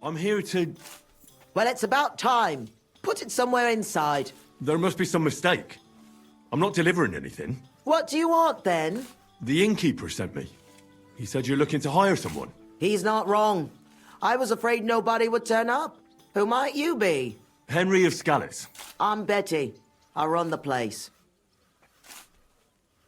I'm here to... Well, it's about time. Put it somewhere inside. There must be some mistake. I'm not delivering anything. What do you want, then? The innkeeper sent me. He said you're looking to hire someone. He's not wrong. I was afraid nobody would turn up. Who might you be? Henry of Scallis. I'm Betty. I run the place.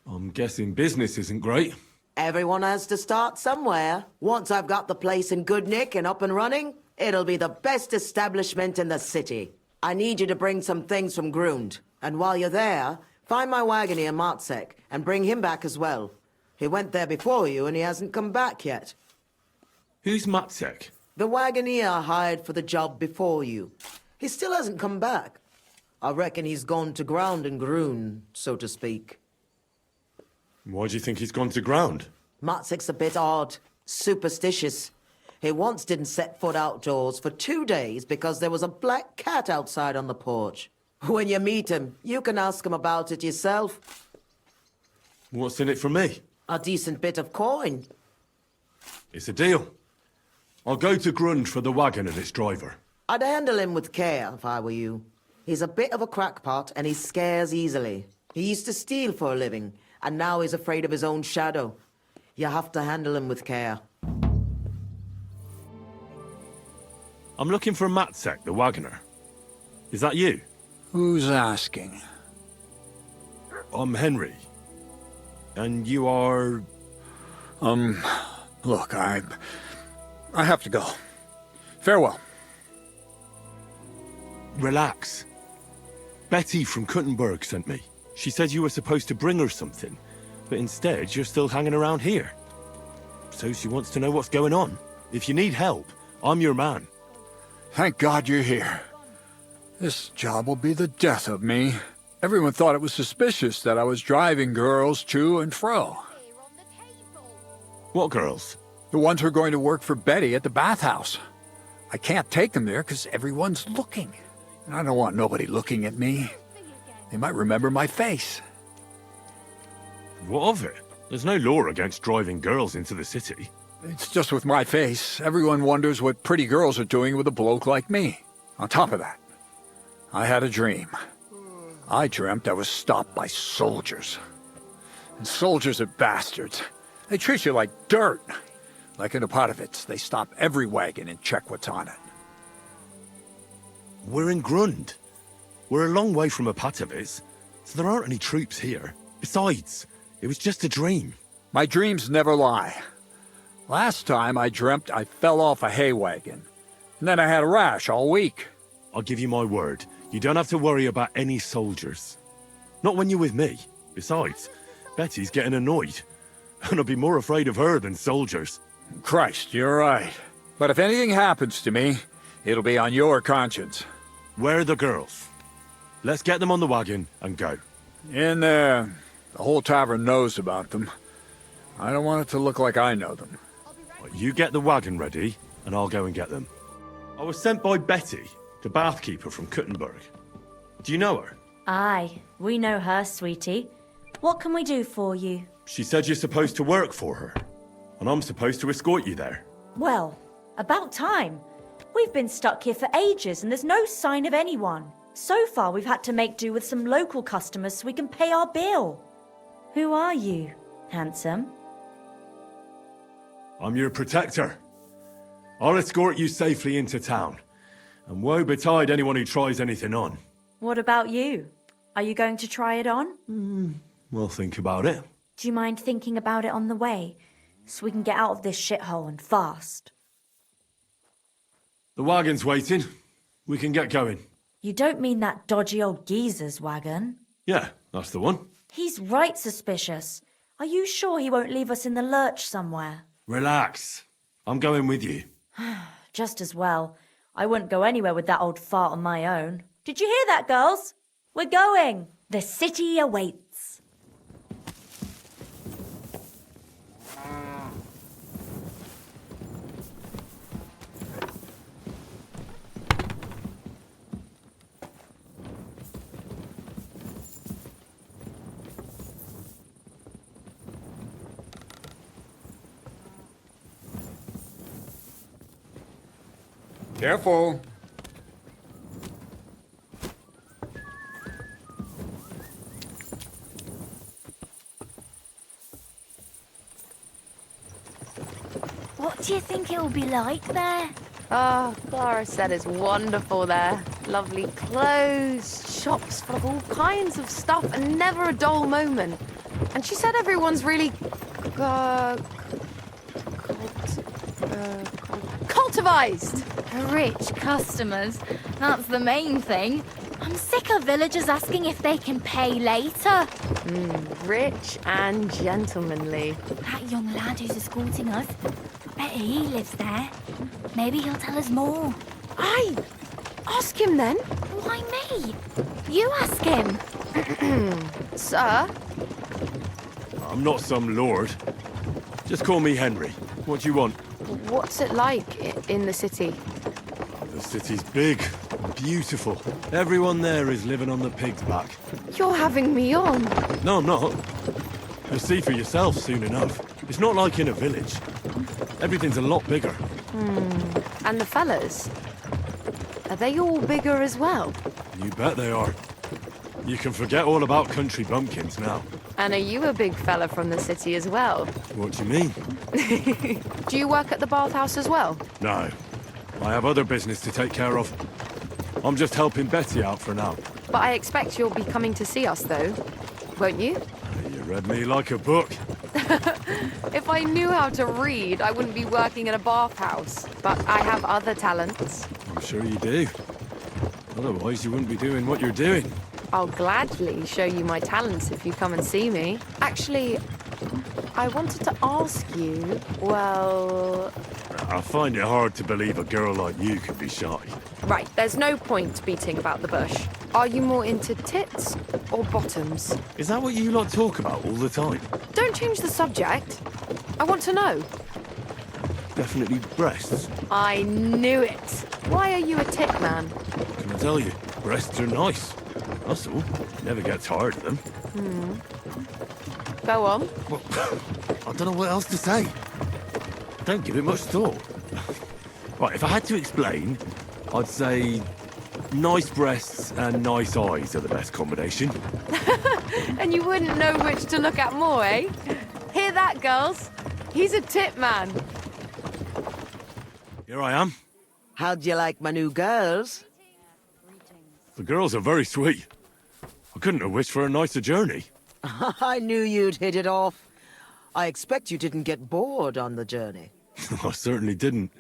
I'm guessing business isn't great. Everyone has to start somewhere. Once I've got the place in good nick and up and running, it'll be the best establishment in the city. I need you to bring some things from Grund. And while you're there, find my wagoner Matsek and bring him back as well. He went there before you and he hasn't come back yet. Who's Matsek? The wagoner hired for the job before you. He still hasn't come back. I reckon he's gone to ground in Grun, so to speak. Why do you think he's gone to ground? Matsek's a bit odd, superstitious. He once didn't set foot outdoors for 2 days because there was a black cat outside on the porch. When you meet him, you can ask him about it yourself. What's in it for me? A decent bit of coin. It's a deal. I'll go to Grund for the wagon and its driver. I'd handle him with care if I were you. He's a bit of a crackpot and he scares easily. He used to steal for a living, and now he's afraid of his own shadow. You have to handle him with care. I'm looking for Matsek, the wagoner. Is that you? Who's asking? I'm Henry. And you are... Look, I have to go. Farewell. Relax. Betty from Kuttenberg sent me. She said you were supposed to bring her something, but instead you're still hanging around here. So she wants to know what's going on. If you need help, I'm your man. Thank God you're here. This job will be the death of me. Everyone thought it was suspicious that I was driving girls to and fro. What girls? The ones who are going to work for Betty at the bathhouse. I can't take them there because everyone's looking. And I don't want nobody looking at me. They might remember my face. What of it? There's no law against driving girls into the city. It's just with my face. Everyone wonders what pretty girls are doing with a bloke like me. On top of that, I had a dream. I dreamt I was stopped by soldiers. And soldiers are bastards. They treat you like dirt. Like in Apotovitz, they stop every wagon and check what's on it. We're in Grund. We're a long way from Apotovitz, so there aren't any troops here. Besides, it was just a dream. My dreams never lie. Last time I dreamt I fell off a hay wagon. And then I had a rash all week. I'll give you my word. You don't have to worry about any soldiers. Not when you're with me. Besides, Betty's getting annoyed. And I'd be more afraid of her than soldiers. Christ, you're right. But if anything happens to me, it'll be on your conscience. Where are the girls? Let's get them on the wagon and go. In there. The whole tavern knows about them. I don't want it to look like I know them. You get the wagon ready, and I'll go and get them. I was sent by Betty, the bathkeeper from Kuttenberg. Do you know her? Aye, we know her, sweetie. What can we do for you? She said you're supposed to work for her, and I'm supposed to escort you there. Well, about time. We've been stuck here for ages and there's no sign of anyone. So far we've had to make do with some local customers so we can pay our bill. Who are you, handsome? I'm your protector. I'll escort you safely into town, and woe betide anyone who tries anything on. What about you? Are you going to try it on? We'll think about it. Do you mind thinking about it on the way, so we can get out of this shithole and fast? The wagon's waiting. We can get going. You don't mean that dodgy old geezer's wagon? Yeah, that's the one. He's right suspicious. Are you sure he won't leave us in the lurch somewhere? Relax. I'm going with you. Just as well. I wouldn't go anywhere with that old fart on my own. Did you hear that, girls? We're going. The city awaits. Careful. What do you think it'll be like there? Oh, Clara said it's wonderful there. Lovely clothes, shops full of all kinds of stuff, and never a dull moment. And she said everyone's really... cultivized. Rich customers. That's the main thing. I'm sick of villagers asking if they can pay later. Rich and gentlemanly. That young lad who's escorting us, I bet he lives there. Maybe he'll tell us more. Aye, ask him then. Why me? You ask him. Sir? I'm not some lord. Just call me Henry. What do you want? What's it like in the city? The city's big, beautiful. Everyone there is living on the pig's back. You're having me on. No, I'm not. You'll see for yourself soon enough. It's not like in a village. Everything's a lot bigger. And the fellas? Are they all bigger as well? You bet they are. You can forget all about country bumpkins now. And are you a big fella from the city as well? What do you mean? Do you work at the bathhouse as well? No. I have other business to take care of. I'm just helping Betty out for now. But I expect you'll be coming to see us, though. Won't you? You read me like a book. If I knew how to read, I wouldn't be working at a bathhouse. But I have other talents. I'm sure you do. Otherwise, you wouldn't be doing what you're doing. I'll gladly show you my talents if you come and see me. Actually, I wanted to ask you, well... I find it hard to believe a girl like you could be shy. Right, there's no point beating about the bush. Are you more into tits or bottoms? Is that what you lot talk about all the time? Don't change the subject. I want to know. Definitely breasts. I knew it. Why are you a tit man? Can I tell you, breasts are nice. That's all. Never get tired of them. Go on. Well, I don't know what else to say. Don't give it much thought. Right, if I had to explain, I'd say nice breasts and nice eyes are the best combination. And you wouldn't know which to look at more, eh? Hear that, girls? He's a tit man. Here I am. How'd you like my new girls? The girls are very sweet. I couldn't have wished for a nicer journey. I knew you'd hit it off. I expect you didn't get bored on the journey. I certainly didn't.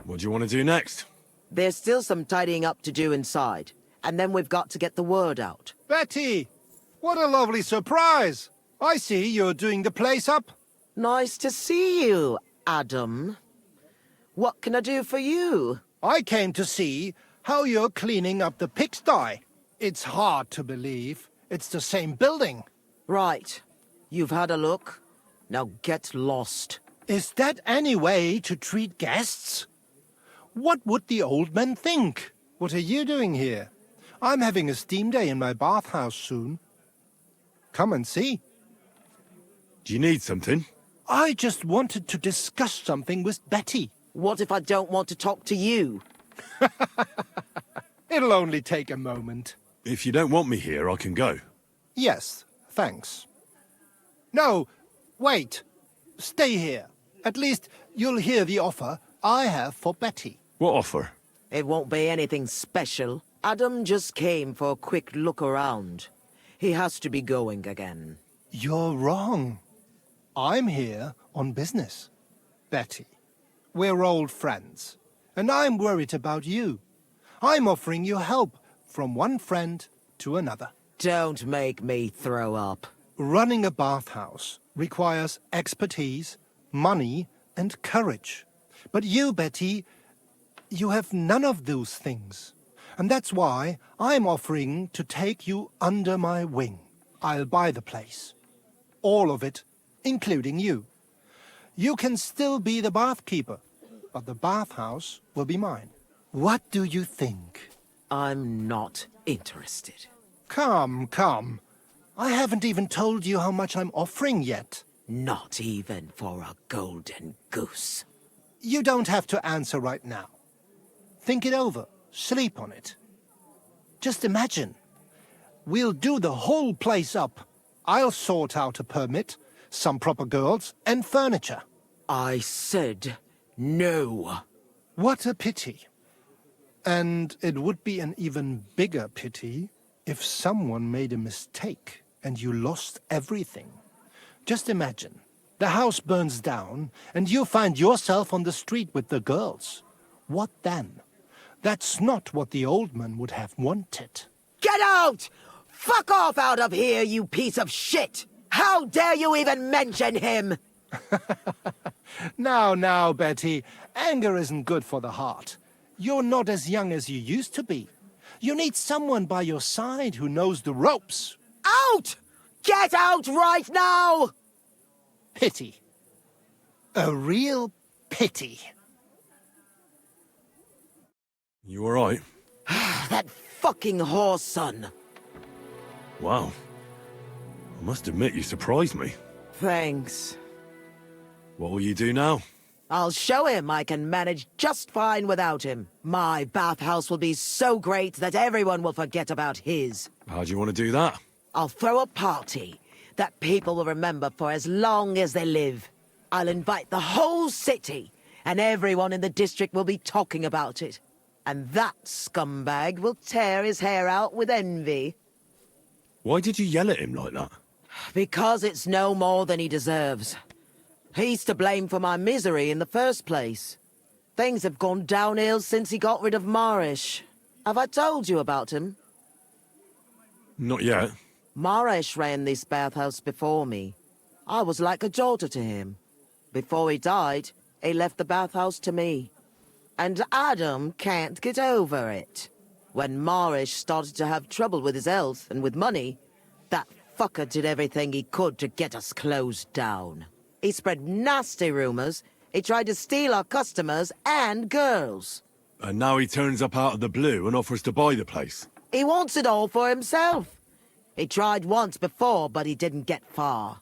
What do you want to do next? There's still some tidying up to do inside, and then we've got to get the word out. Betty! What a lovely surprise! I see you're doing the place up. Nice to see you, Adam. What can I do for you? I came to see how you're cleaning up the pigsty. It's hard to believe. It's the same building. Right. You've had a look. Now get lost. Is that any way to treat guests? What would the old men think? What are you doing here? I'm having a steam day in my bathhouse soon. Come and see. Do you need something? I just wanted to discuss something with Betty. What if I don't want to talk to you? It'll only take a moment. If you don't want me here, I can go. Yes, thanks. No, wait. Stay here. At least you'll hear the offer I have for Betty. What offer? It won't be anything special. Adam just came for a quick look around. He has to be going again. You're wrong. I'm here on business. Betty, we're old friends, and I'm worried about you. I'm offering you help from one friend to another. Don't make me throw up. Running a bathhouse requires expertise, money, and courage. But you, Betty, you have none of those things. And that's why I'm offering to take you under my wing. I'll buy the place. All of it, including you. You can still be the bathkeeper, but the bathhouse will be mine. What do you think? I'm not interested. Come, come. I haven't even told you how much I'm offering yet. Not even for a golden goose. You don't have to answer right now. Think it over. Sleep on it. Just imagine. We'll do the whole place up. I'll sort out a permit, some proper girls, and furniture. I said no. What a pity. And it would be an even bigger pity if someone made a mistake and you lost everything. Just imagine. The house burns down and you find yourself on the street with the girls. What then? That's not what the old man would have wanted. Get out! Fuck off out of here, you piece of shit! How dare you even mention him? Now, Betty, anger isn't good for the heart. You're not as young as you used to be. You need someone by your side who knows the ropes. Out! Get out right now! Pity. A real pity. You alright? That fucking whore son. Wow. I must admit, you surprised me. Thanks. What will you do now? I'll show him I can manage just fine without him. My bathhouse will be so great that everyone will forget about his. How do you want to do that? I'll throw a party that people will remember for as long as they live. I'll invite the whole city, and everyone in the district will be talking about it. And that scumbag will tear his hair out with envy. Why did you yell at him like that? Because it's no more than he deserves. He's to blame for my misery in the first place. Things have gone downhill since he got rid of Marish. Have I told you about him? Not yet. Marish ran this bathhouse before me. I was like a daughter to him. Before he died, he left the bathhouse to me. And Adam can't get over it. When Marish started to have trouble with his health and with money, that fucker did everything he could to get us closed down. He spread nasty rumors. He tried to steal our customers and girls. And now he turns up out of the blue and offers to buy the place. He wants it all for himself. He tried once before, but he didn't get far.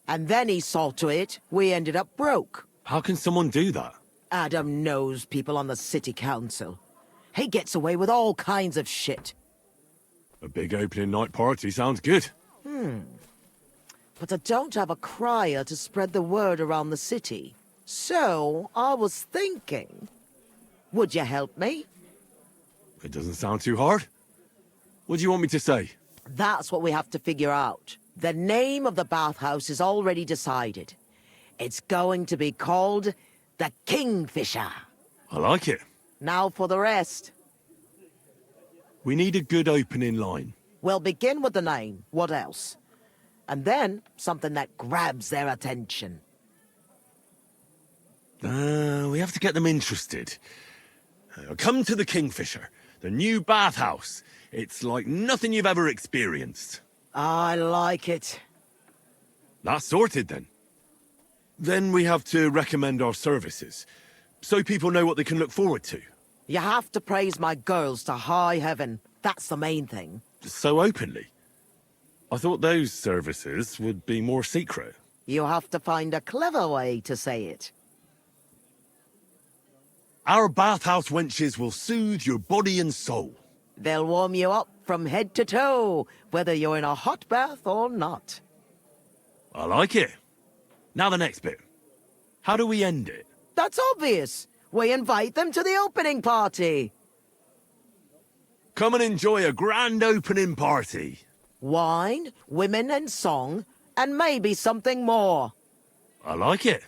And then he saw to it we ended up broke. How can someone do that? Adam knows people on the city council. He gets away with all kinds of shit. A big opening night party sounds good. But I don't have a crier to spread the word around the city. So, I was thinking, would you help me? It doesn't sound too hard. What do you want me to say? That's what we have to figure out. The name of the bathhouse is already decided. It's going to be called the Kingfisher. I like it. Now for the rest. We need a good opening line. We'll begin with the name. What else? And then something that grabs their attention. We have to get them interested. Come to the Kingfisher, the new bathhouse. It's like nothing you've ever experienced. I like it. That's sorted then. Then we have to recommend our services, so people know what they can look forward to. You have to praise my girls to high heaven. That's the main thing. So openly. I thought those services would be more secret. You have to find a clever way to say it. Our bathhouse wenches will soothe your body and soul. They'll warm you up from head to toe, whether you're in a hot bath or not. I like it. Now the next bit. How do we end it? That's obvious. We invite them to the opening party. Come and enjoy a grand opening party. Wine, women and song, and maybe something more. I like it.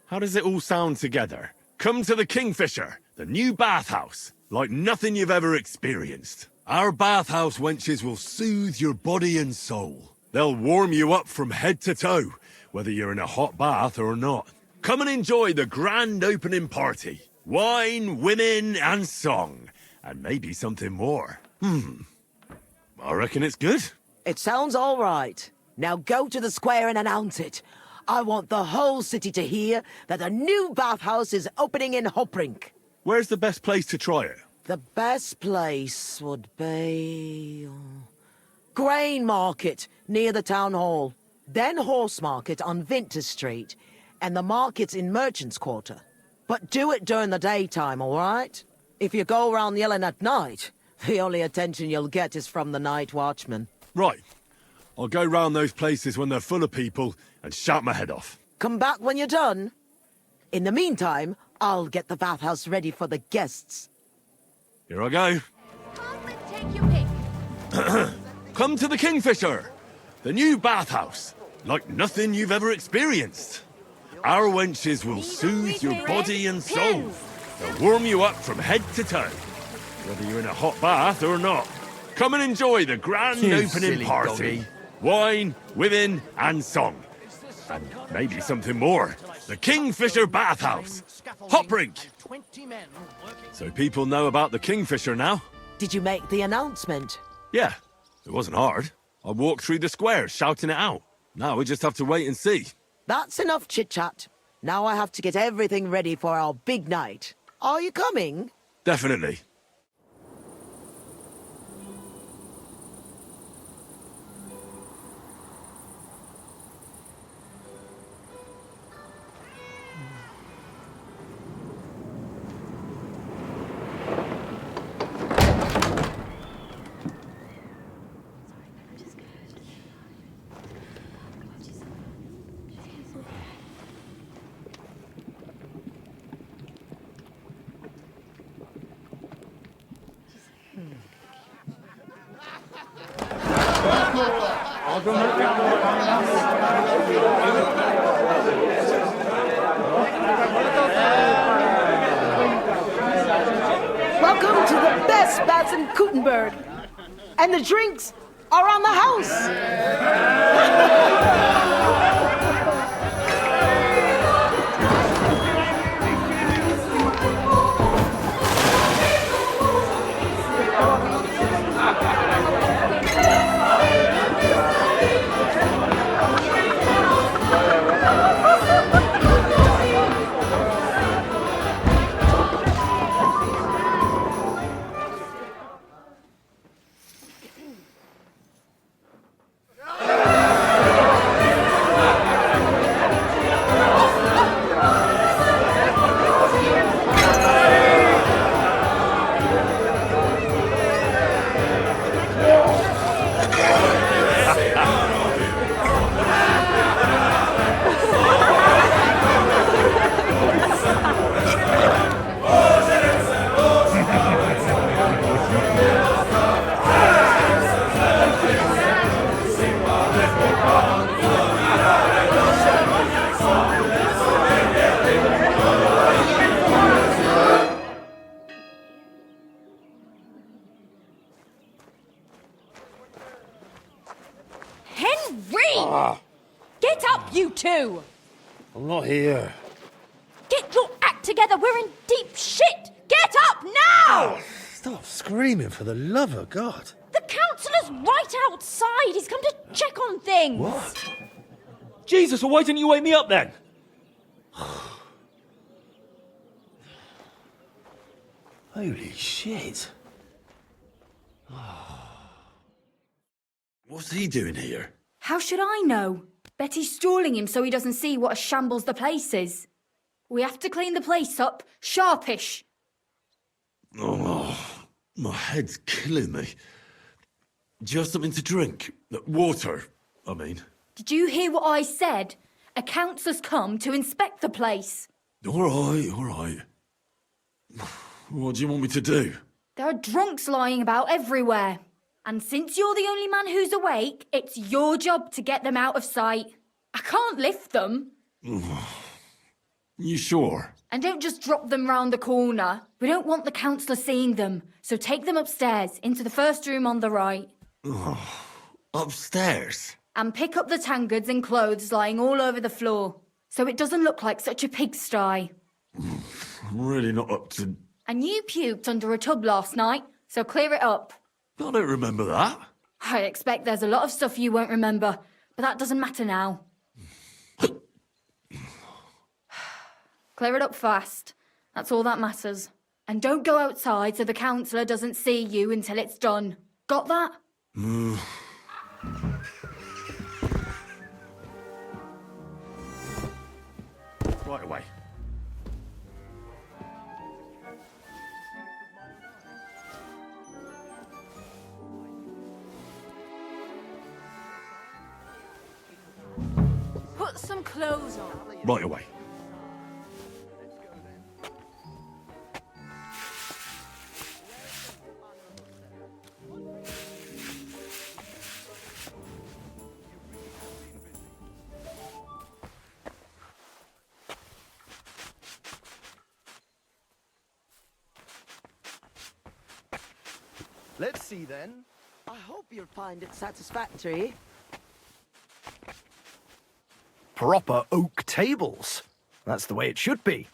How does it all sound together? Come to the Kingfisher, the new bathhouse, like nothing you've ever experienced. Our bathhouse wenches will soothe your body and soul. They'll warm you up from head to toe, whether you're in a hot bath or not. Come and enjoy the grand opening party. Wine, women, and song. And maybe something more. I reckon it's good. It sounds all right. Now go to the square and announce it. I want the whole city to hear that a new bathhouse is opening in Hoprink. Where's the best place to try it? The best place would be... Grain Market, near the town hall. Then Horse Market on Vinter Street. And the markets in Merchants Quarter. But do it during the daytime, all right? If you go around yelling at night, the only attention you'll get is from the night watchman. Right. I'll go round those places when they're full of people and shout my head off. Come back when you're done. In the meantime, I'll get the bathhouse ready for the guests. Here I go. Take your pick. Come to the Kingfisher, the new bathhouse, like nothing you've ever experienced. Our wenches will soothe your body and soul. They'll warm you up from head to toe, whether you're in a hot bath or not. Come and enjoy the grand You opening silly party. doggy. Wine, women, and song. And maybe something more. The Kingfisher Bathhouse. Hot drink. So people know about the Kingfisher now? Did you make the announcement? Yeah, it wasn't hard. I walked through the square shouting it out. Now we just have to wait and see. That's enough chit-chat. Now I have to get everything ready for our big night. Are you coming? Definitely. Welcome to the best baths in Gutenberg. And the drinks are on the house. Henry! Get up, you two! I'm not here. Get your act together, we're in deep shit! Get up now! Stop screaming, for the love of God. The councillor's right outside. He's come to check on things. What? Jesus, well, why didn't you wake me up then? Holy shit. What's he doing here? How should I know? Betty's stalling him so he doesn't see what a shambles the place is. We have to clean the place up, sharpish. Oh, my head's killing me. Do you have something to drink? Water, I mean. Did you hear what I said? A councillor's come to inspect the place. All right. What do you want me to do? There are drunks lying about everywhere. And since you're the only man who's awake, it's your job to get them out of sight. I can't lift them. You sure? And don't just drop them round the corner. We don't want the councillor seeing them. So take them upstairs, into the first room on the right. Upstairs? And pick up the tankards and clothes lying all over the floor. So it doesn't look like such a pigsty. I'm really not up to... And you puked under a tub last night, so clear it up. I don't remember that. I expect there's a lot of stuff you won't remember, but that doesn't matter now. Clear it up fast. That's all that matters. And don't go outside so the councillor doesn't see you until it's done. Got that? Right away. put some clothes on. Right away. Let's see then. I hope you'll find it satisfactory. Proper oak tables. That's the way it should be.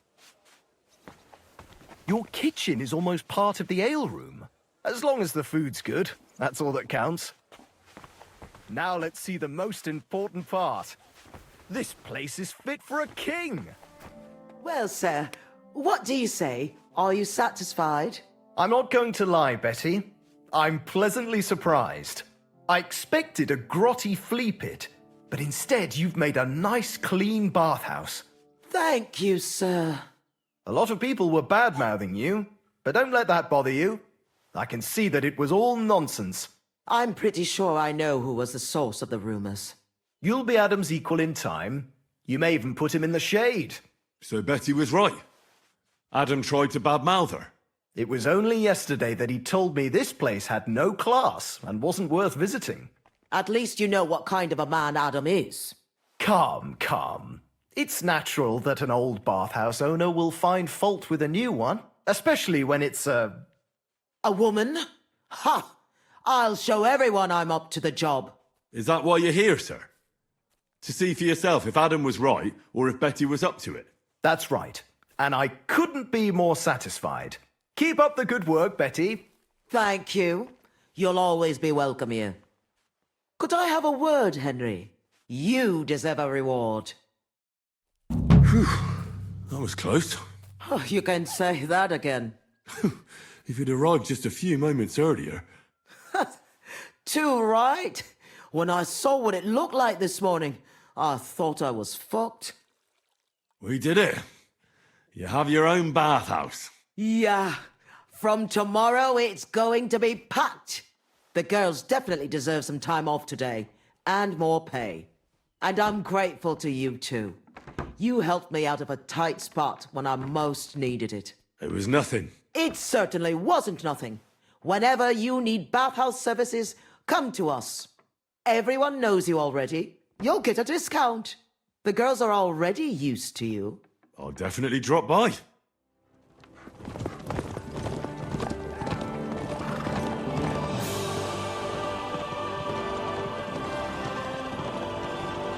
Your kitchen is almost part of the ale room. As long as the food's good, that's all that counts. Now let's see the most important part. This place is fit for a king. Well, sir, what do you say? Are you satisfied? I'm not going to lie, Betty. I'm pleasantly surprised. I expected a grotty flea pit, but instead you've made a nice, clean bathhouse. Thank you, sir. A lot of people were bad-mouthing you, but don't let that bother you. I can see that it was all nonsense. I'm pretty sure I know who was the source of the rumors. You'll be Adam's equal in time. You may even put him in the shade. So Betty was right. Adam tried to badmouth her. It was only yesterday that he told me this place had no class and wasn't worth visiting. At least you know what kind of a man Adam is. Calm, calm. It's natural that an old bathhouse owner will find fault with a new one, especially when it's A woman? Ha! I'll show everyone I'm up to the job. Is that why you're here, sir? To see for yourself if Adam was right or if Betty was up to it? That's right. And I couldn't be more satisfied. Keep up the good work, Betty. Thank you. You'll always be welcome here. Could I have a word, Henry? You deserve a reward. Whew, that was close. Oh, you can say that again. If you'd arrived just a few moments earlier. Too right. When I saw what it looked like this morning, I thought I was fucked. We did it. You have your own bathhouse. Yeah. From tomorrow, it's going to be packed. The girls definitely deserve some time off today, and more pay. And I'm grateful to you too. You helped me out of a tight spot when I most needed it. It was nothing. It certainly wasn't nothing. Whenever you need bathhouse services, come to us. Everyone knows you already. You'll get a discount. The girls are already used to you. I'll definitely drop by.